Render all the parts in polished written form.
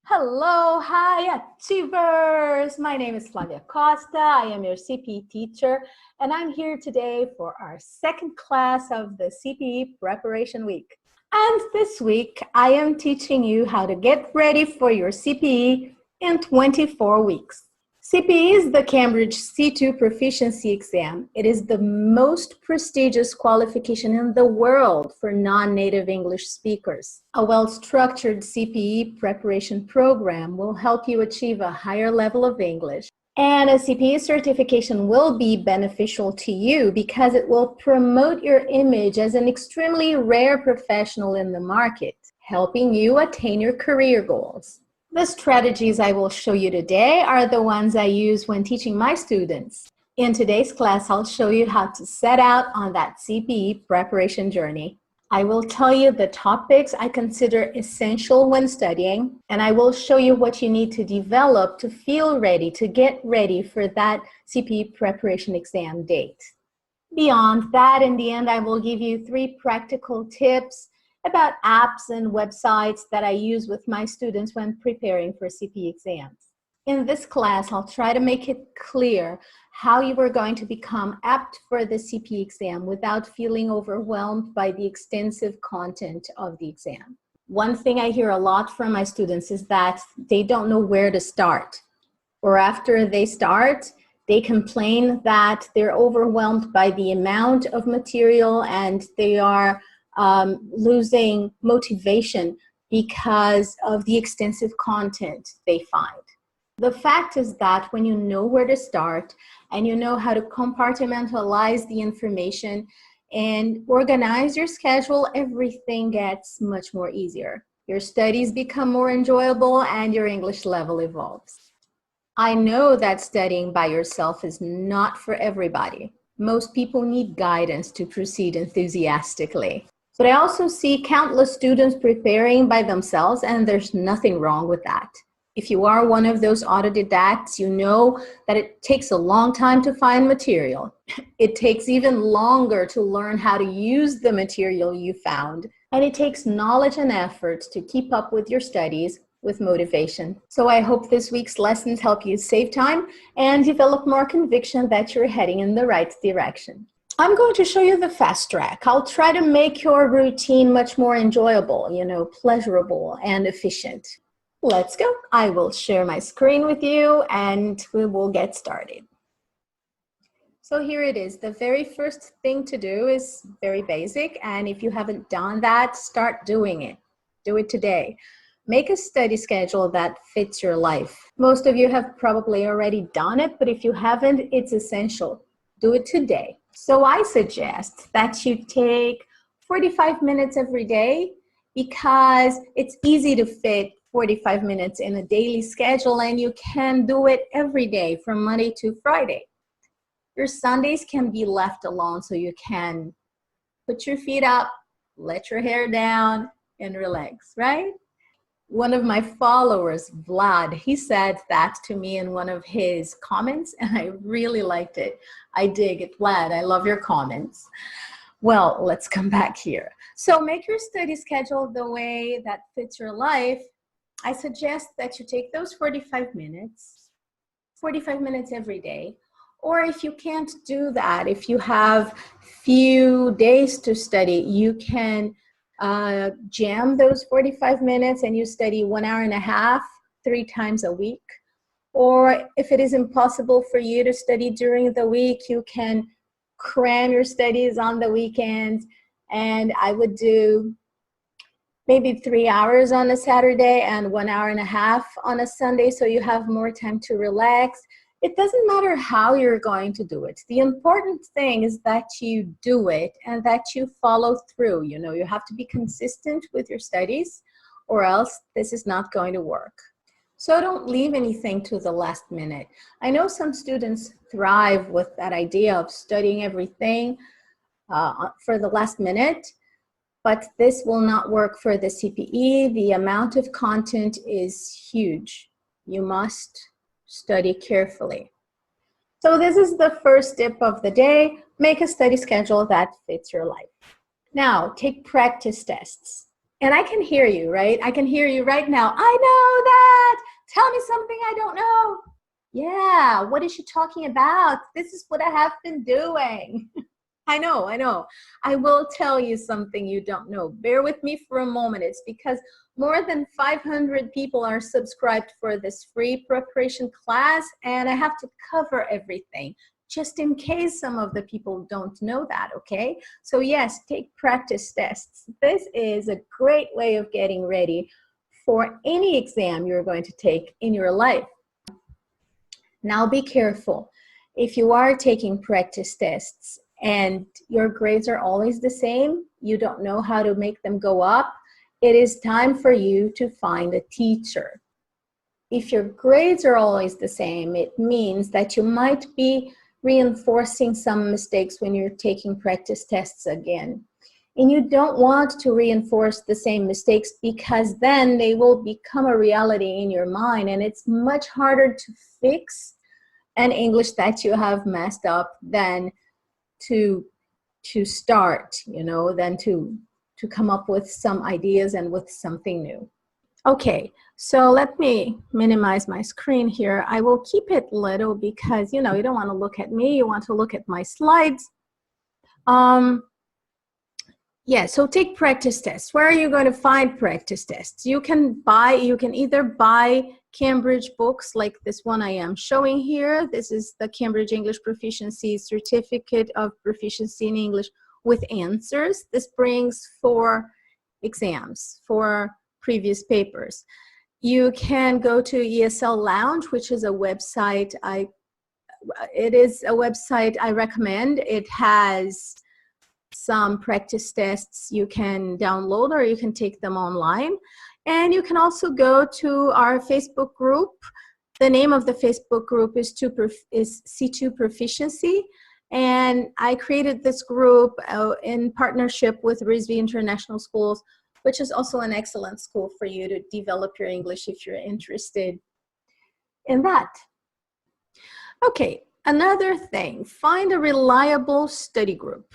Hello, hi Achievers! My name is Flavia Costa. I am your CPE teacher, and I'm here today for our second class of the CPE Preparation Week. And this week, I am teaching you how to get ready for your CPE in 24 weeks. CPE is the Cambridge C2 Proficiency exam. It is the most prestigious qualification in the world for non-native English speakers. A well-structured CPE preparation program will help you achieve a higher level of English. And a CPE certification will be beneficial to you because it will promote your image as an extremely rare professional in the market, helping you attain your career goals. The strategies I will show you today are the ones I use when teaching my students. In today's class, I'll show you how to set out on that CPE preparation journey. I will tell you the topics I consider essential when studying, and I will show you what you need to develop to feel ready, to get ready for that CPE preparation exam date. Beyond that, in the end, I will give you 3 practical tips about apps and websites that I use with my students when preparing for CPE exams. In this class, I'll try to make it clear how you are going to become apt for the CPE exam without feeling overwhelmed by the extensive content of the exam. One thing I hear a lot from my students is that they don't know where to start, or after they start, they complain that they're overwhelmed by the amount of material and they are losing motivation because of the extensive content they find. The fact is that when you know where to start and you know how to compartmentalize the information and organize your schedule, everything gets much more easier. Your studies become more enjoyable and your English level evolves. I know that studying by yourself is not for everybody. Most people need guidance to proceed enthusiastically. But I also see countless students preparing by themselves, and there's nothing wrong with that. If you are one of those autodidacts, you know that it takes a long time to find material. It takes even longer to learn how to use the material you found. And it takes knowledge and effort to keep up with your studies with motivation. So I hope this week's lessons help you save time and develop more conviction that you're heading in the right direction. I'm going to show you the fast track. I'll try to make your routine much more enjoyable, pleasurable and efficient. Let's go. I will share my screen with you and we will get started. So here it is. The very first thing to do is very basic, and if you haven't done that, start doing it. Do it today. Make a study schedule that fits your life. Most of you have probably already done it, but if you haven't, it's essential. Do it today. So I suggest that you take 45 minutes every day because it's easy to fit 45 minutes in a daily schedule and you can do it every day from Monday to Friday. Your Sundays can be left alone so you can put your feet up, let your hair down, and relax, right? One of my followers, Vlad, he said that to me in one of his comments, and I really liked it. I dig it, Vlad. I love your comments. Well, let's come back here. So make your study schedule the way that fits your life. I suggest that you take those 45 minutes every day. Or if you can't do that, if you have few days to study, you can jam those 45 minutes and you study 1.5 hours, 3 times a week. Or if it is impossible for you to study during the week, you can cram your studies on the weekends. And I would do maybe 3 hours on a Saturday and 1.5 hours on a Sunday, so you have more time to relax. It doesn't matter how you're going to do it. The important thing is that you do it and that you follow through. You have to be consistent with your studies or else this is not going to work. So don't leave anything to the last minute. I know some students thrive with that idea of studying everything for the last minute, but this will not work for the CPE. The amount of content is huge. You must study carefully. So this is the first tip of the day. Make a study schedule that fits your life. Now, take practice tests. And I can hear you, right? I can hear you right now. I know Tell me something I don't know. Yeah, what is she talking about? This is what I have been doing. I know. I will tell you something you don't know. Bear with me for a moment. It's because more than 500 people are subscribed for this free preparation class, and I have to cover everything just in case some of the people don't know that, okay? So yes, take practice tests. This is a great way of getting ready for any exam you're going to take in your life. Now be careful. If you are taking practice tests and your grades are always the same, you don't know how to make them go up, it is time for you to find a teacher. If your grades are always the same, it means that you might be reinforcing some mistakes when you're taking practice tests again. And you don't want to reinforce the same mistakes because then they will become a reality in your mind, and it's much harder to fix an English that you have messed up than to start, than to come up with some ideas and with something new. Okay, so let me minimize my screen here. I will keep it little because, you don't want to look at me, you want to look at my slides. Yeah, so take practice tests. Where are you going to find practice tests? You can either buy Cambridge books like this one I am showing here. This is the Cambridge English Proficiency Certificate of Proficiency in English with answers. This brings 4 exams, 4 previous papers. You can go to ESL Lounge, which is a website I recommend. It has some practice tests you can download or you can take them online. And you can also go to our Facebook group. The name of the Facebook group is C2 Proficiency. And I created this group in partnership with RISB International Schools, which is also an excellent school for you to develop your English if you're interested in that. Okay, another thing, find a reliable study group.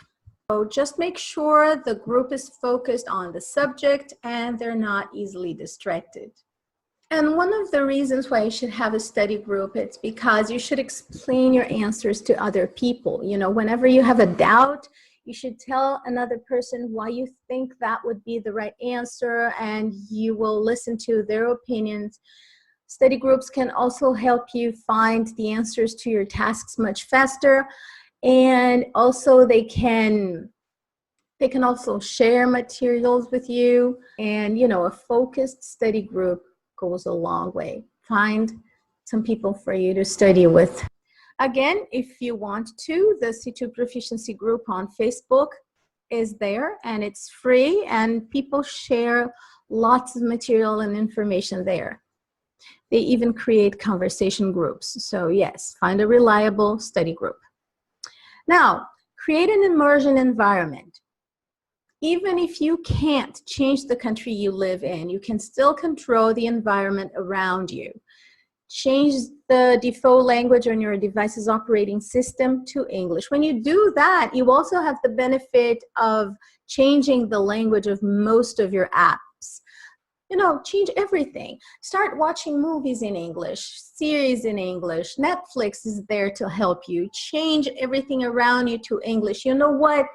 So just make sure the group is focused on the subject and they're not easily distracted. And one of the reasons why you should have a study group, it's because you should explain your answers to other people. Whenever you have a doubt, you should tell another person why you think that would be the right answer, and you will listen to their opinions. Study groups can also help you find the answers to your tasks much faster. And also they can also share materials with you. And, a focused study group goes a long way. Find some people for you to study with. Again, if you want to, the C2 Proficiency group on Facebook is there, and it's free, and people share lots of material and information there. They even create conversation groups. So yes, find a reliable study group. Now, create an immersion environment. Even if you can't change the country you live in, you can still control the environment around you. Change the default language on your device's operating system to English. When you do that, you also have the benefit of changing the language of most of your apps. Change everything. Start watching movies in English, series in English. Netflix is there to help you. Change everything around you to English. You know what?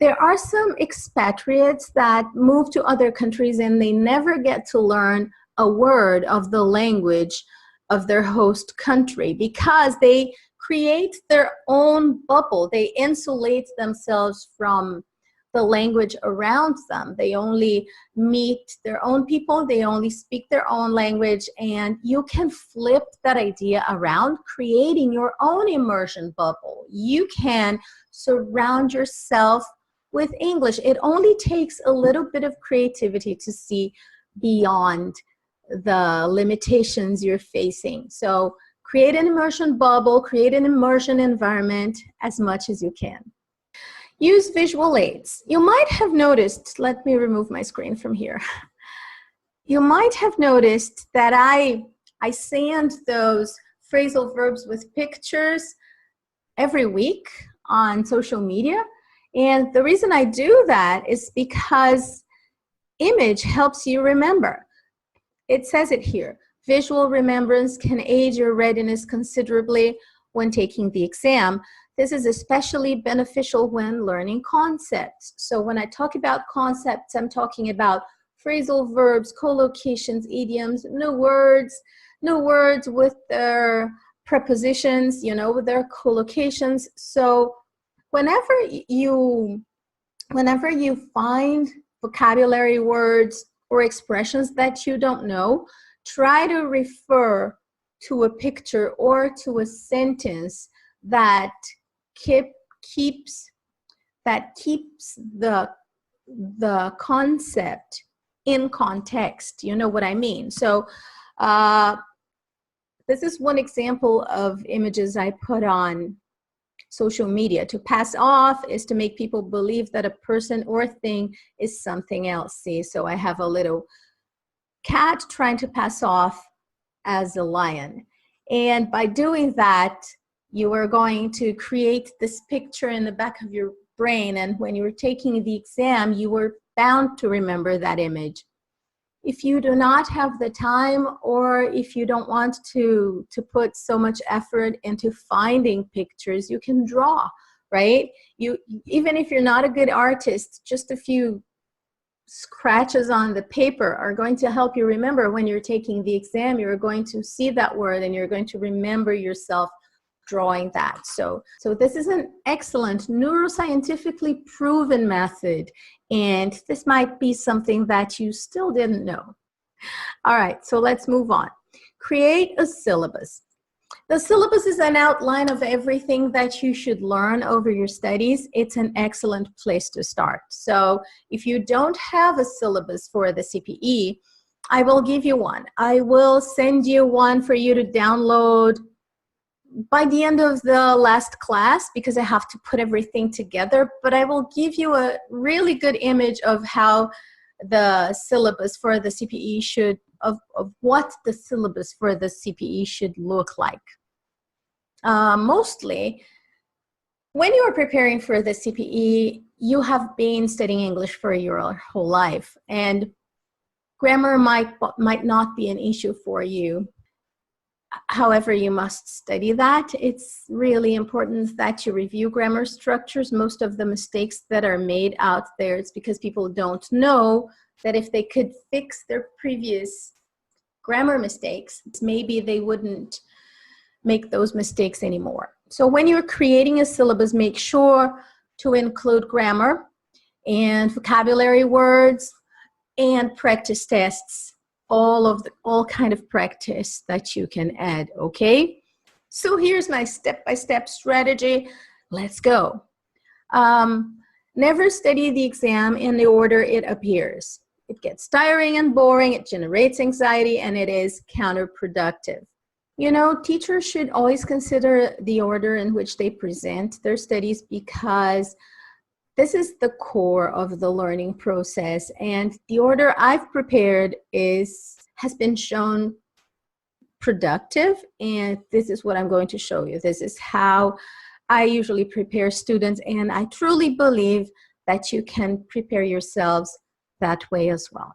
There are some expatriates that move to other countries and they never get to learn a word of the language of their host country because they create their own bubble. They insulate themselves from the language around them. They only meet their own people, they only speak their own language, and you can flip that idea around, creating your own immersion bubble. You can surround yourself with English. It only takes a little bit of creativity to see beyond the limitations you're facing. So create an immersion bubble, create an immersion environment as much as you can. Use visual aids. You might have noticed, let me remove my screen from here. You might have noticed that I send those phrasal verbs with pictures every week on social media. And the reason I do that is because image helps you remember. It says it here. Visual remembrance can aid your readiness considerably when taking the exam. This is especially beneficial when learning concepts. So when I talk about concepts, I'm talking about phrasal verbs, collocations, idioms, new words with their prepositions, you know, with their collocations. So whenever you find vocabulary words or expressions that you don't know, try to refer to a picture or to a sentence that keeps the concept in context. You know what I mean? So this is one example of images I put on social media. To pass off is to make people believe that a person or thing is something else. See, so I have a little cat trying to pass off as a lion. And by doing that, you are going to create this picture in the back of your brain. And when you're taking the exam, you were bound to remember that image. If you do not have the time, or if you don't want to put so much effort into finding pictures, you can draw, right? Even if you're not a good artist, just a few scratches on the paper are going to help you remember. When you're taking the exam, you're going to see that word and you're going to remember yourself drawing that. So this is an excellent neuroscientifically proven method, and this might be something that you still didn't know. All right, so let's move on. Create a syllabus. The syllabus is an outline of everything that you should learn over your studies. It's an excellent place to start. So if you don't have a syllabus for the CPE, I will give you one. I will send you one for you to download by the end of the last class, because I have to put everything together, but I will give you a really good image of how the syllabus for the CPE should, of what the syllabus for the CPE should look like. Mostly, when you are preparing for the CPE, you have been studying English for your whole life, and grammar might not be an issue for you. However, you must study that. It's really important that you review grammar structures. Most of the mistakes that are made out there, it's because people don't know that if they could fix their previous grammar mistakes, maybe they wouldn't make those mistakes anymore. So when you're creating a syllabus, make sure to include grammar and vocabulary words and practice tests. All kind of practice that you can add, okay? So here's my step-by-step strategy. Let's go. Never study the exam in the order it appears. It gets tiring and boring, it generates anxiety, and it is counterproductive. You know, teachers should always consider the order in which they present their studies, because this is the core of the learning process, and the order I've prepared has been shown productive, and this is what I'm going to show you. This is how I usually prepare students, and I truly believe that you can prepare yourselves that way as well.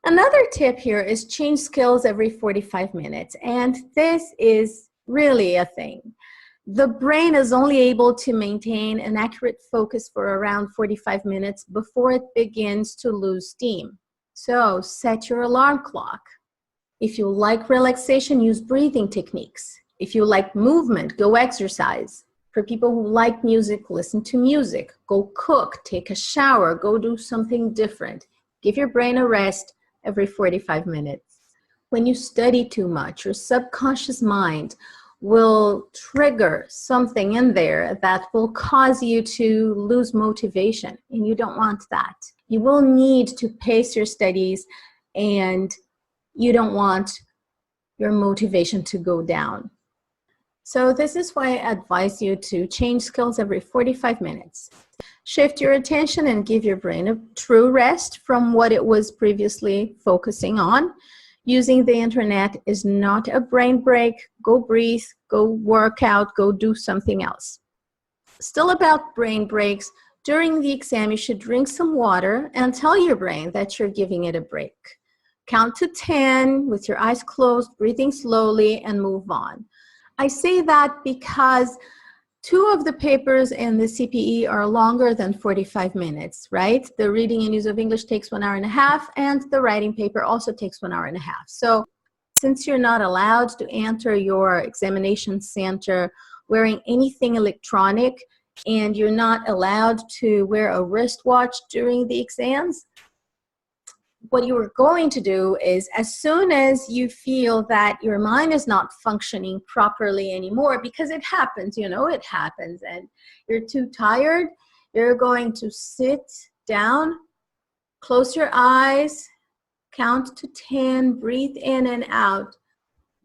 Another tip here is change skills every 45 minutes, and this is really a thing. The brain is only able to maintain an accurate focus for around 45 minutes before it begins to lose steam. So set your alarm clock. If you like relaxation, use breathing techniques. If you like movement, go exercise. For people who like music, listen to music. Go cook, take a shower, go do something different. Give your brain a rest every 45 minutes. When you study too much, your subconscious mind will trigger something in there that will cause you to lose motivation, and you don't want that. You will need to pace your studies, and you don't want your motivation to go down. So this is why I advise you to change skills every 45 minutes. Shift your attention and give your brain a true rest from what it was previously focusing on. Using the internet is not a brain break. Go breathe, go work out, go do something else. Still about brain breaks, during the exam you should drink some water and tell your brain that you're giving it a break. count to 10 with your eyes closed, breathing slowly, and move on. I say that because 2 of the papers in the CPE are longer than 45 minutes, right? The reading and use of English takes 1 hour and a half, and the writing paper also takes 1 hour and a half. So since you're not allowed to enter your examination center wearing anything electronic, and you're not allowed to wear a wristwatch during the exams, what you are going to do is, as soon as you feel that your mind is not functioning properly anymore, because it happens, you know, it happens, and you're too tired, you're going to sit down, close your eyes, count to 10, breathe in and out,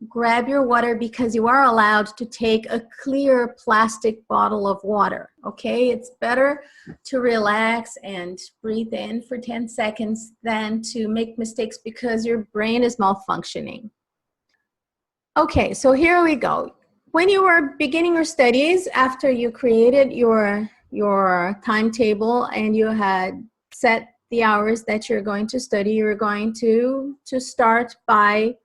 grab your water, because you are allowed to take a clear plastic bottle of water, okay? It's better to relax and breathe in for 10 seconds than to make mistakes because your brain is malfunctioning. Okay, so here we go. When you were beginning your studies, after you created your timetable and you had set the hours that you're going to study, you're going to start by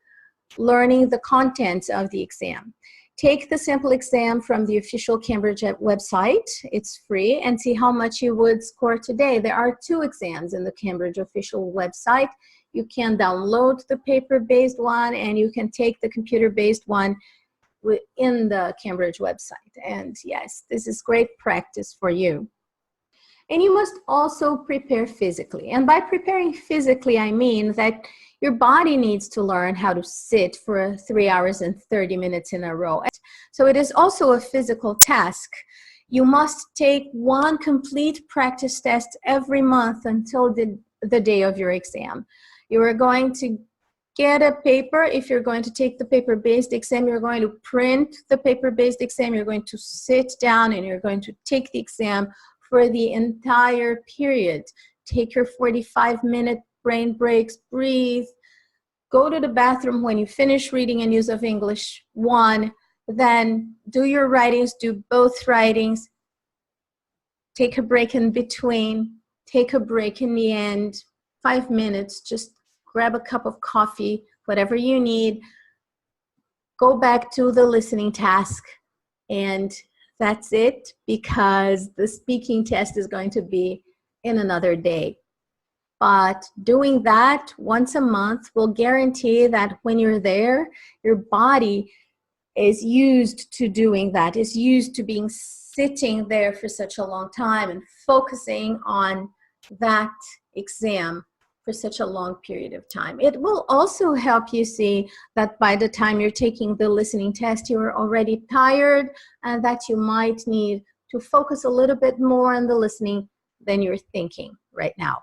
learning the contents of the exam. Take the sample exam from the official Cambridge website. It's free, and see how much you would score today. There are 2 exams in the Cambridge official website. You can download the paper-based one, and you can take the computer-based one within the Cambridge website. And yes, this is great practice for you. And you must also prepare physically. And by preparing physically, I mean that your body needs to learn how to sit for 3 hours and 30 minutes in a row. So it is also a physical task. You must take 1 complete practice test every month until the day of your exam. You are going to get a paper. If you're going to take the paper-based exam, you're going to print the paper-based exam. You're going to sit down and you're going to take the exam for the entire period. Take your 45-minute brain breaks, breathe, go to the bathroom when you finish reading and use of English 1, then do your writings, do both writings, take a break in between, take a break in the end, 5 minutes, just grab a cup of coffee, whatever you need, go back to the listening task, and that's it, because the speaking test is going to be in another day. But doing that once a month will guarantee that when you're there, your body is used to doing that, is used to being sitting there for such a long time and focusing on that exam for such a long period of time. It will also help you see that by the time you're taking the listening test, you are already tired and that you might need to focus a little bit more on the listening than you're thinking right now.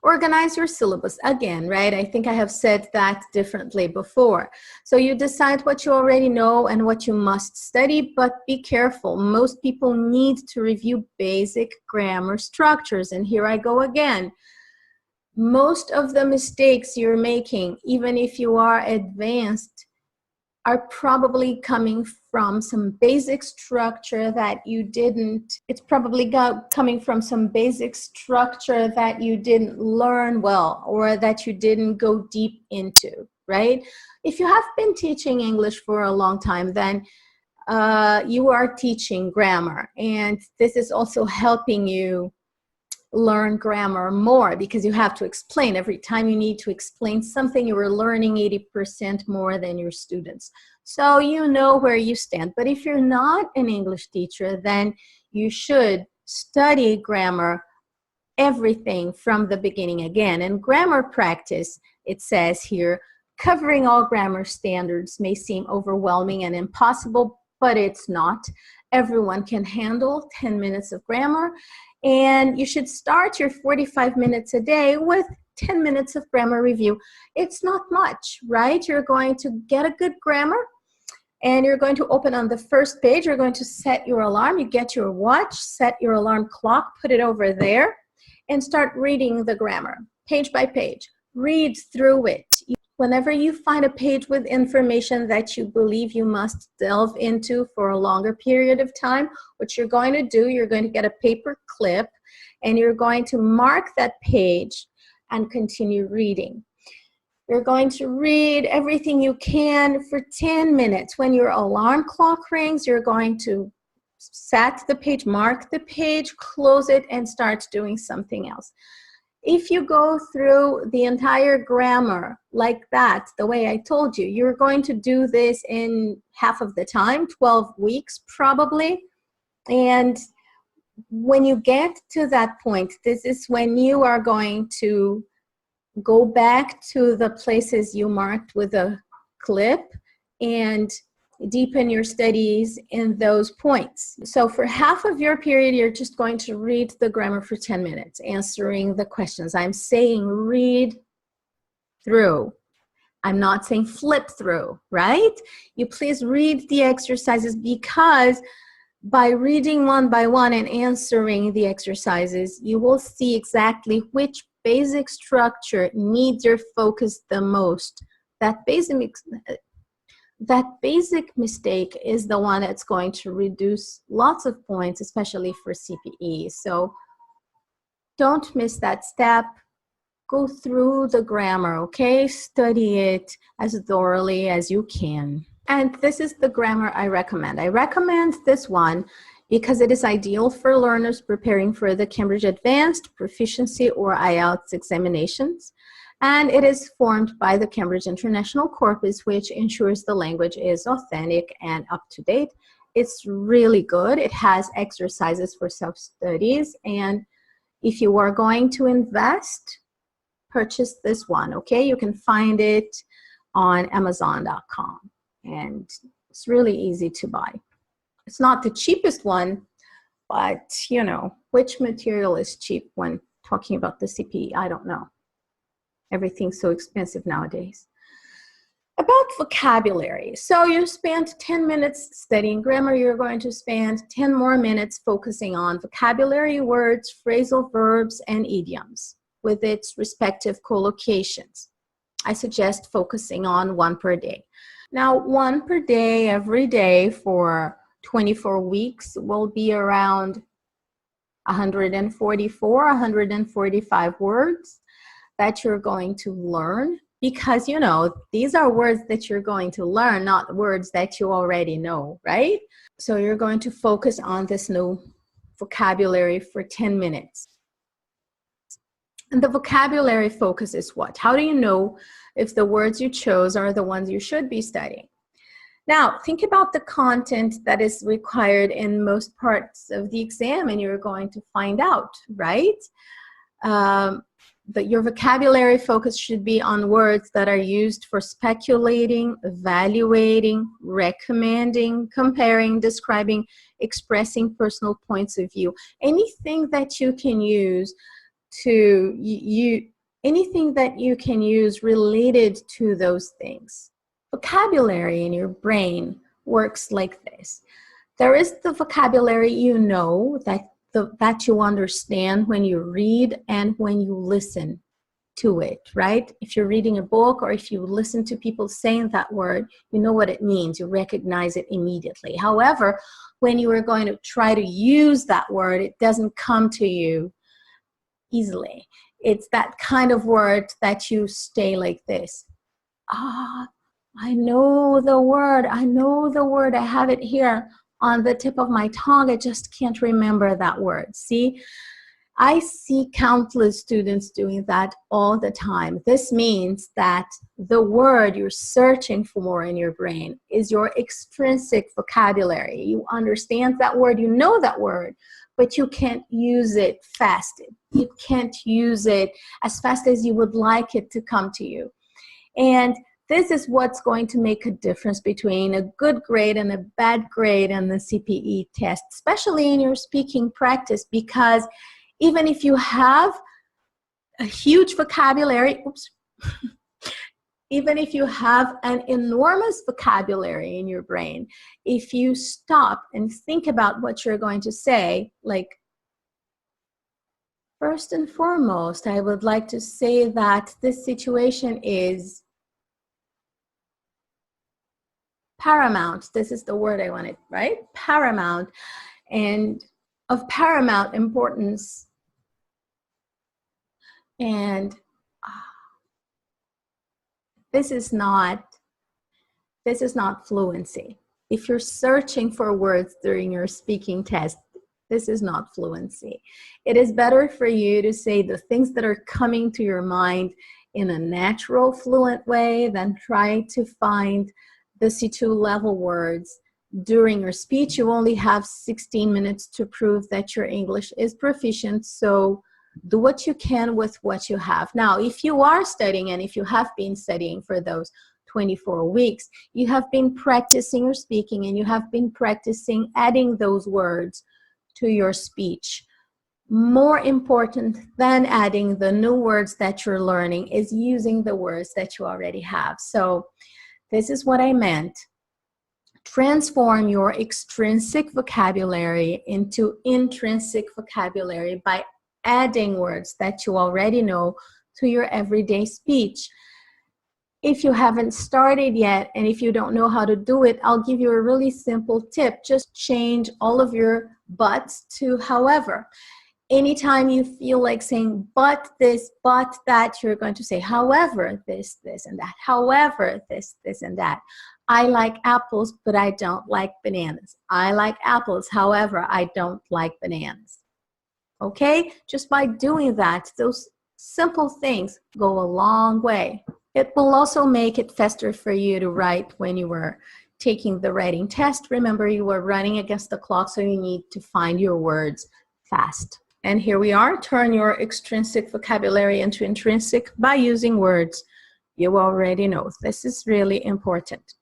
Organize your syllabus again, right? I think I have said that differently before. So you decide what you already know and what you must study, but be careful. Most people need to review basic grammar structures. And here I go again. Most of the mistakes you're making, even if you are advanced, are probably coming from some basic structure that you didn't, it's probably coming from some basic structure that you didn't learn well or that you didn't go deep into, right? If you have been teaching English for a long time, then you are teaching grammar, and this is also helping you learn grammar more, because you have to explain. Every time you need to explain something, you are learning 80% more than your students. So you know where you stand. But if you're not an English teacher, then you should study grammar, everything from the beginning again. And grammar practice, it says here, covering all grammar standards may seem overwhelming and impossible, but it's not. Everyone can handle 10 minutes of grammar. And you should start your 45 minutes a day with 10 minutes of grammar review. It's not much, right? You're going to get a good grammar, and you're going to open on the first page. You're going to set your alarm. You get your watch, set your alarm clock, put it over there, and start reading the grammar, page by page. Read through it. Whenever you find a page with information that you believe you must delve into for a longer period of time, what you're going to do, you're going to get a paper clip and you're going to mark that page and continue reading. You're going to read everything you can for 10 minutes. When your alarm clock rings, you're going to set the page, mark the page, close it, and start doing something else. If you go through the entire grammar like that, the way I told you, you're going to do this in half of the time, 12 weeks probably. And when you get to that point, this is when you are going to go back to the places you marked with a clip and deepen your studies in those points. So for half of your period, you're just going to read the grammar for 10 minutes, answering the questions. I'm saying read through. I'm not saying flip through, right? You please read the exercises, because by reading one by one and answering the exercises, you will see exactly which basic structure needs your focus the most. That basic mistake is the one that's going to reduce lots of points, especially for CPE. So don't miss that step. Go through the grammar, okay? Study it as thoroughly as you can. And this is the grammar I recommend. I recommend this one because it is ideal for learners preparing for the Cambridge Advanced, Proficiency, or IELTS examinations. And it is formed by the Cambridge International Corpus, which ensures the language is authentic and up to date. It's really good. It has exercises for self-studies. And if you are going to invest, purchase this one, okay? You can find it on Amazon.com. And it's really easy to buy. It's not the cheapest one, but you know, which material is cheap when talking about the CPE? I don't know. Everything's so expensive nowadays. About vocabulary. So you spent 10 minutes studying grammar. You're going to spend 10 more minutes focusing on vocabulary, words, phrasal verbs, and idioms with its respective collocations. I suggest focusing on one per day. Now, one per day, every day for 24 weeks will be around 144, 145 words that you're going to learn, because, you know, these are words that you're going to learn, not words that you already know, right? So you're going to focus on this new vocabulary for 10 minutes. And the vocabulary focus is what? How do you know if the words you chose are the ones you should be studying? Now, think about the content that is required in most parts of the exam, and you're going to find out, right? That your vocabulary focus should be on words that are used for speculating, evaluating, recommending, comparing, describing, expressing personal points of view. Anything that you can use anything that you can use related to those things. Vocabulary in your brain works like this. There is the vocabulary you know, that you understand when you read and when you listen to it, right? If you're reading a book or if you listen to people saying that word, you know what it means. You recognize it immediately. However, when you are going to try to use that word, it doesn't come to you easily. It's that kind of word that you stay like this. I know the word. I know the word. I have it here on the tip of my tongue. I just can't remember that word. See, I see countless students doing that all the time. This means that the word you're searching for in your brain is your extrinsic vocabulary. You understand that word, you know that word, but you can't use it fast. You can't use it as fast as you would like it to come to you. And this is what's going to make a difference between a good grade and a bad grade in the CPE test, especially in your speaking practice, because even if you have a huge vocabulary, even if you have an enormous vocabulary in your brain, if you stop and think about what you're going to say, like, first and foremost, I would like to say that this situation is paramount. This is the word I wanted, right? Paramount, and of paramount importance. And This is not fluency. If you're searching for words during your speaking test, this is not fluency. It is better for you to say the things that are coming to your mind in a natural, fluent way than try to find the C2 level words during your speech. You only have 16 minutes to prove that your English is proficient, so do what you can with what you have. Now, if you are studying, and if you have been studying for those 24 weeks, you have been practicing your speaking and you have been practicing adding those words to your speech. More important than adding the new words that you're learning is using the words that you already have. So this is what I meant. Transform your extrinsic vocabulary into intrinsic vocabulary by adding words that you already know to your everyday speech. If you haven't started yet, and if you don't know how to do it, I'll give you a really simple tip. Just change all of your buts to however. Anytime you feel like saying but this, but that, you're going to say however this, this, and that. However this, this, and that. I like apples, but I don't like bananas. I like apples, however, I don't like bananas. Okay? Just by doing that, those simple things go a long way. It will also make it faster for you to write when you were taking the writing test. Remember, you were running against the clock, so you need to find your words fast. And here we are. Turn your extrinsic vocabulary into intrinsic by using words you already know. This is really important.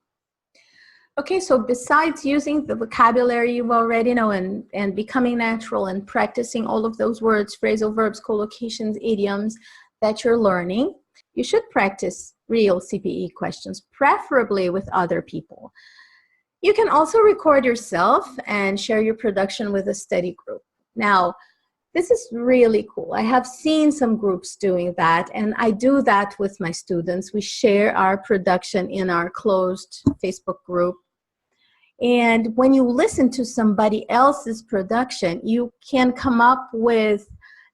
Okay, so besides using the vocabulary you already know and becoming natural and practicing all of those words, phrasal verbs, collocations, idioms that you're learning, you should practice real CPE questions, preferably with other people. You can also record yourself and share your production with a study group. Now, this is really cool. I have seen some groups doing that, and I do that with my students. We share our production in our closed Facebook group. And when you listen to somebody else's production, you can come up with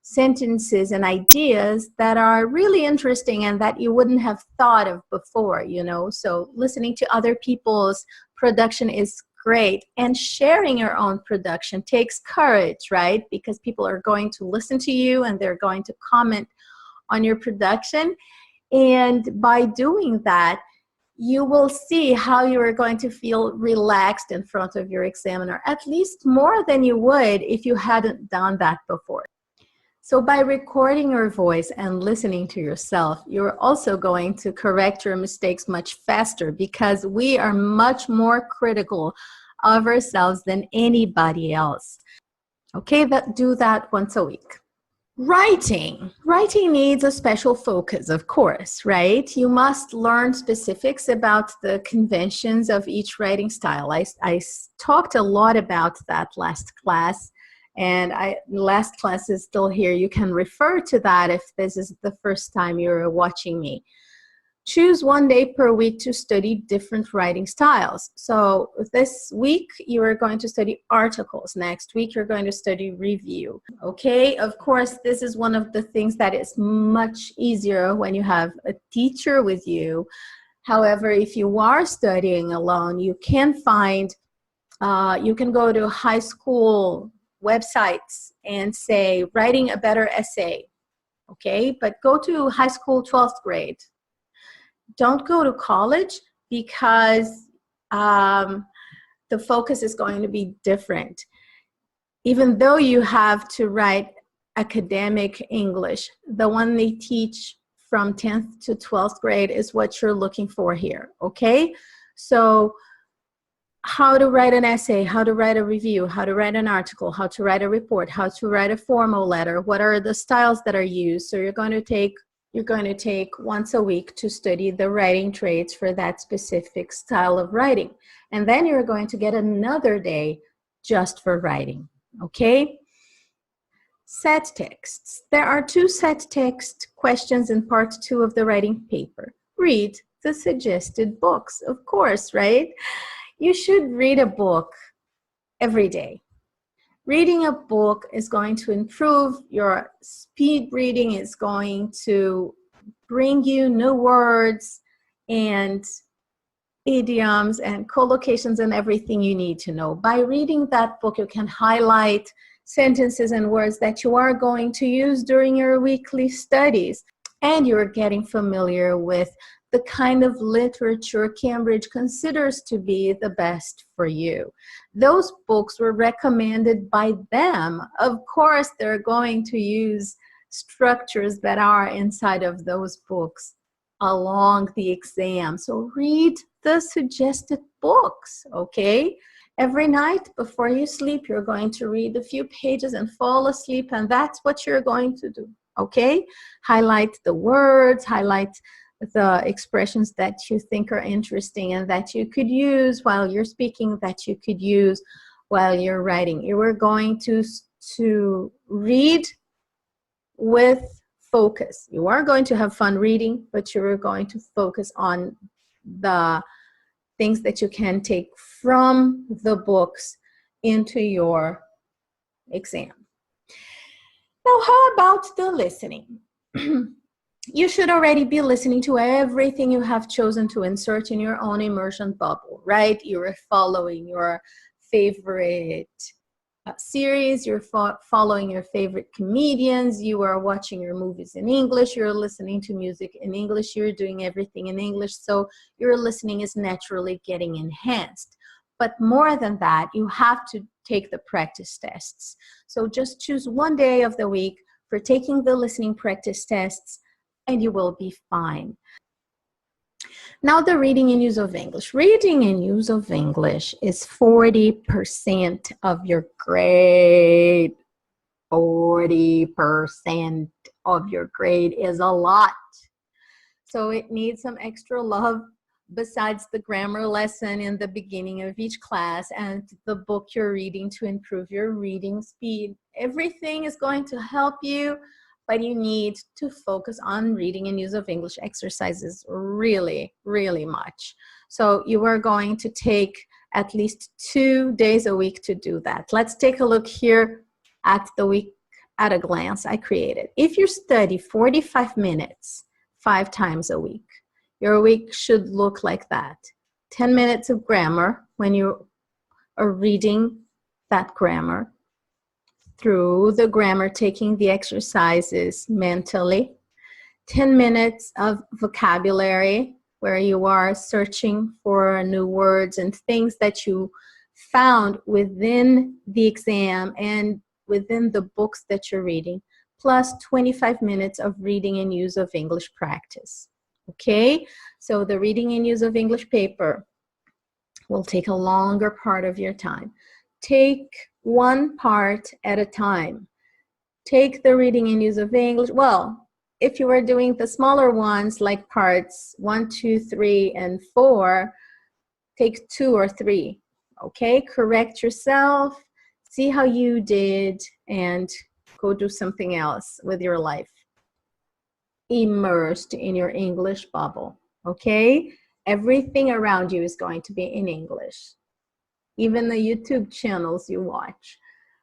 sentences and ideas that are really interesting and that you wouldn't have thought of before, you know. So listening to other people's production is great, and sharing your own production takes courage, right? Because people are going to listen to you and they're going to comment on your production, and by doing that, you will see how you are going to feel relaxed in front of your examiner, at least more than you would if you hadn't done that before. So by recording your voice and listening to yourself, you're also going to correct your mistakes much faster, because we are much more critical of ourselves than anybody else. Okay, do that once a week. Writing needs a special focus, of course, right? You must learn specifics about the conventions of each writing style. I talked a lot about that last class, and last class is still here. You can refer to that if this is the first time you're watching me. Choose one day per week to study different writing styles. So this week you are going to study articles. Next week you're going to study review. Okay, of course, this is one of the things that is much easier when you have a teacher with you. However, if you are studying alone, you can find, you can go to high school websites and say, writing a better essay. Okay, but go to high school 12th grade. Don't go to college, because the focus is going to be different. Even though you have to write academic English, the one they teach from 10th to 12th grade is what you're looking for here, okay? So how to write an essay, how to write a review, how to write an article, how to write a report, how to write a formal letter, what are the styles that are used. So you're going to take once a week to study the writing traits for that specific style of writing. And then you're going to get another day just for writing, okay? Set texts. There are 2 set text questions in part 2 of the writing paper. Read the suggested books, of course, right? You should read a book every day. Reading a book is going to improve your speed reading, is going to bring you new words, and idioms and collocations and everything you need to know. By reading that book, you can highlight sentences and words that you are going to use during your weekly studies. And you're getting familiar with the kind of literature Cambridge considers to be the best for you. Those books were recommended by them. Of course, they're going to use structures that are inside of those books along the exam. So read the suggested books, okay? Every night before you sleep, you're going to read a few pages and fall asleep, and that's what you're going to do, okay? Highlight the words, highlight the expressions that you think are interesting and that you could use while you're speaking, that you could use while you're writing. You are going to read with focus. You are going to have fun reading, but you're going to focus on the things that you can take from the books into your exam. Now, how about the listening? You should already be listening to everything you have chosen to insert in your own immersion bubble, right? You are following your favorite series, you're following your favorite comedians, you are watching your movies in English, you're listening to music in English, you're doing everything in English, so your listening is naturally getting enhanced. But more than that, you have to take the practice tests. So just choose one day of the week for taking the listening practice tests, and you will be fine. Now, the reading and use of English. Reading and use of English is 40% of your grade. 40% of your grade is a lot. So it needs some extra love besides the grammar lesson in the beginning of each class and the book you're reading to improve your reading speed. Everything is going to help you, but you need to focus on reading and use of English exercises really, really much. So you are going to take at least 2 days a week to do that. Let's take a look here at the week at a glance I created. If you study 45 minutes 5 times a week, your week should look like that. 10 minutes of grammar when you are reading that grammar. Through the grammar, taking the exercises mentally. 10 minutes of vocabulary where you are searching for new words and things that you found within the exam and within the books that you're reading, plus 25 minutes of reading and use of English practice. Okay, so the reading and use of English paper will take a longer part of your time. Take one part at a time. Take the reading and use of English. Well, if you are doing the smaller ones like parts 1, 2, 3, and 4, take 2 or 3. Okay, correct yourself, see how you did, and go do something else with your life. Immersed in your English bubble. Okay, everything around you is going to be in English. Even the YouTube channels you watch.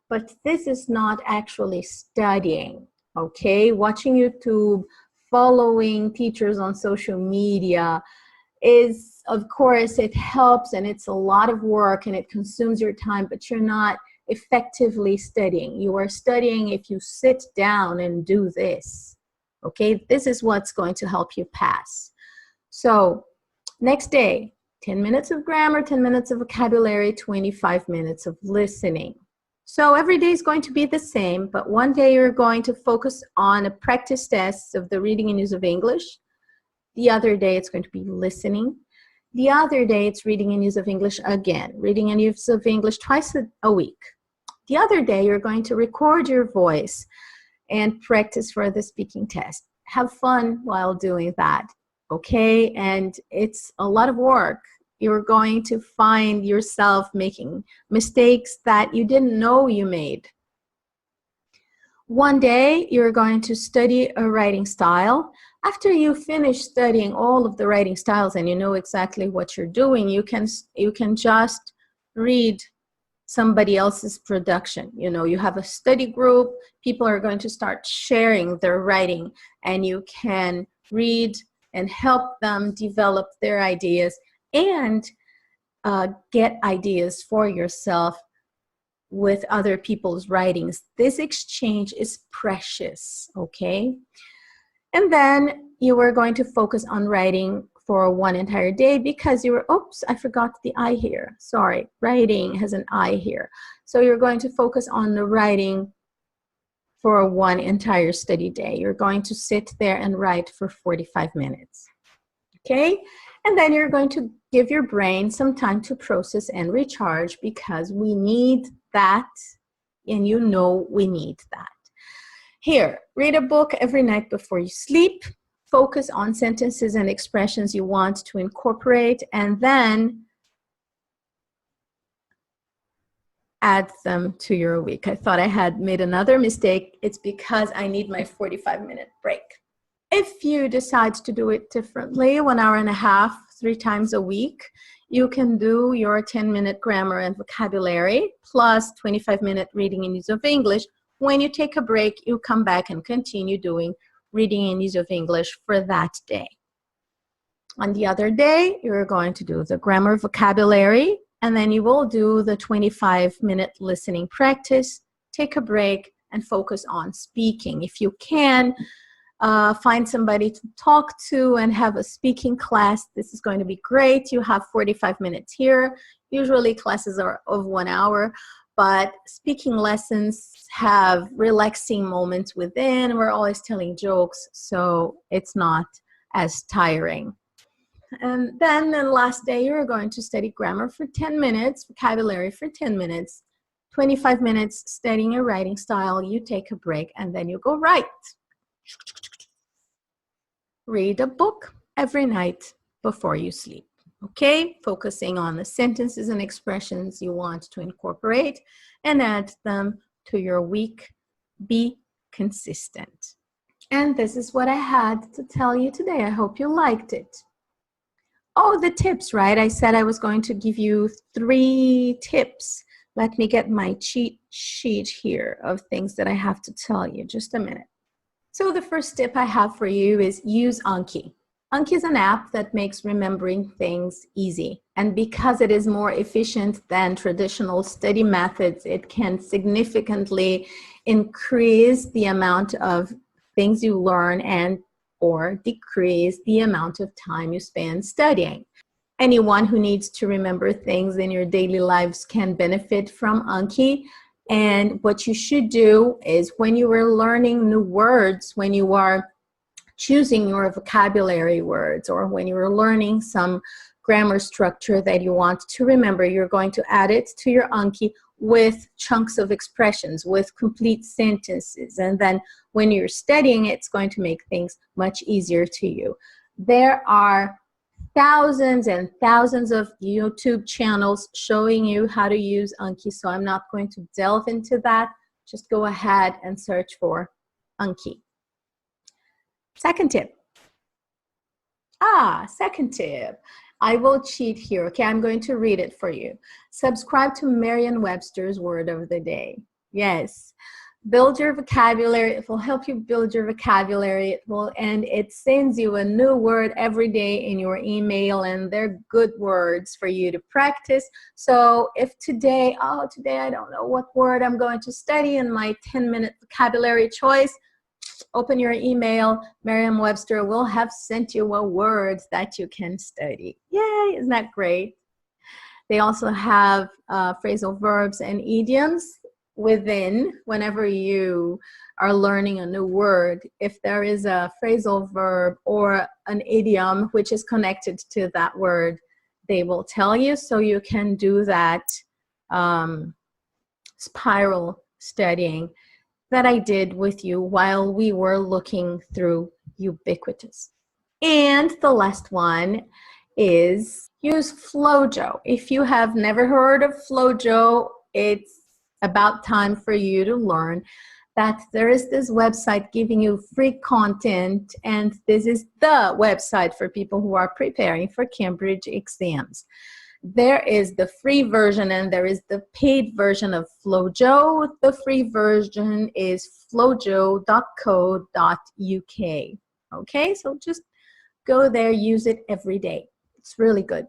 But this is not actually studying, okay? Watching YouTube, following teachers on social media is, of course, it helps and it's a lot of work and it consumes your time, but you're not effectively studying. You are studying if you sit down and do this, okay? This is what's going to help you pass. So, next day, 10 minutes of grammar, 10 minutes of vocabulary, 25 minutes of listening. So every day is going to be the same, but one day you're going to focus on a practice test of the reading and use of English. The other day it's going to be listening. The other day it's reading and use of English again, reading and use of English twice a week. The other day you're going to record your voice and practice for the speaking test. Have fun while doing that. Okay, and it's a lot of work. You're going to find yourself making mistakes that you didn't know you made. One day, you're going to study a writing style. After you finish studying all of the writing styles and you know exactly what you're doing, you can just read somebody else's production. You know, you have a study group, people are going to start sharing their writing, and you can read and help them develop their ideas and get ideas for yourself with other people's writings. This exchange is precious, okay? And then you were going to focus on writing for one entire day because you were, oops, I forgot the I here. Sorry, writing has an I here. So you're going to focus on the writing for one entire study day. You're going to sit there and write for 45 minutes, okay? And then you're going to give your brain some time to process and recharge because we need that, and you know we need that. Here, read a book every night before you sleep. Focus on sentences and expressions you want to incorporate, and then add them to your week. I thought I had made another mistake. It's because I need my 45-minute break. If you decide to do it differently, 1 hour and a half, 3 times a week, you can do your 10-minute grammar and vocabulary plus 25-minute reading and use of English. When you take a break, you come back and continue doing reading and use of English for that day. On the other day, you're going to do the grammar vocabulary, and then you will do the 25-minute listening practice, take a break, and focus on speaking. If you can, find somebody to talk to and have a speaking class. This is going to be great. You have 45 minutes here. Usually classes are of 1 hour, but speaking lessons have relaxing moments within. We're always telling jokes, so it's not as tiring. And then the last day, you're going to study grammar for 10 minutes, vocabulary for 10 minutes, 25 minutes studying your writing style. You take a break, and then you go write. Read a book every night before you sleep, okay? Focusing on the sentences and expressions you want to incorporate and add them to your week. Be consistent. And this is what I had to tell you today. I hope you liked it. Oh, the tips, right? I said I was going to give you 3 tips. Let me get my cheat sheet here of things that I have to tell you. Just a minute. So the first tip I have for you is use Anki. Anki is an app that makes remembering things easy. And because it is more efficient than traditional study methods, it can significantly increase the amount of things you learn and or decrease the amount of time you spend studying. Anyone who needs to remember things in your daily lives can benefit from Anki. And what you should do is when you are learning new words, when you are choosing your vocabulary words, or when you are learning some grammar structure that you want to remember, you're going to add it to your Anki with chunks of expressions, with complete sentences. And then when you're studying, it's going to make things much easier to you. There are thousands and thousands of YouTube channels showing you how to use Anki, so I'm not going to delve into that. Just go ahead and search for Anki. Second tip. Second tip. I will cheat here, okay? I'm going to read it for you. Subscribe to Merriam-Webster's Word of the Day. Yes. Build your vocabulary. It will help you build your vocabulary. And it sends you a new word every day in your email, and they're good words for you to practice. So if today I don't know what word I'm going to study in my 10-minute vocabulary choice, open your email. Merriam-Webster will have sent you a word that you can study. Yay, isn't that great? They also have phrasal verbs and idioms within. Whenever you are learning a new word, if there is a phrasal verb or an idiom which is connected to that word, they will tell you, so you can do that spiral studying that I did with you while we were looking through Ubiquitous. And the last one is use Flojo. If you have never heard of Flojo, it's about time for you to learn that there is this website giving you free content, and this is the website for people who are preparing for Cambridge exams. There is the free version and there is the paid version of Flojo. The free version is flojo.co.uk. Okay, so just Go there, use it every day. It's really good.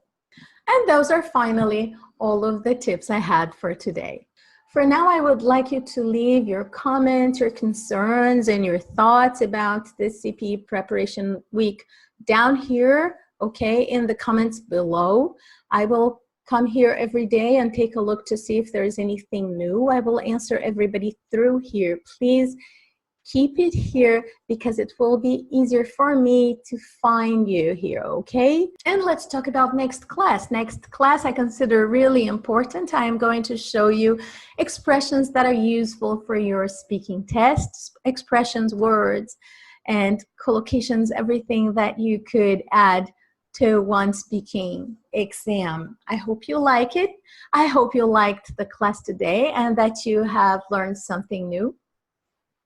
And those are finally all of the tips I had for today. For now, I would like you to leave your comments, your concerns, and your thoughts about this CPE preparation week down here, okay, in the comments below. I will come here every day and take a look to see if there's anything new. I will answer everybody through here. Please keep it here because it will be easier for me to find you here, okay? And let's talk about next class. Next class I consider really important. I am going to show you expressions that are useful for your speaking tests, expressions, words, and collocations, everything that you could add to one speaking exam. I hope you like it. I hope you liked the class today and that you have learned something new.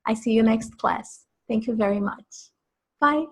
I see you next class. Thank you very much. Bye.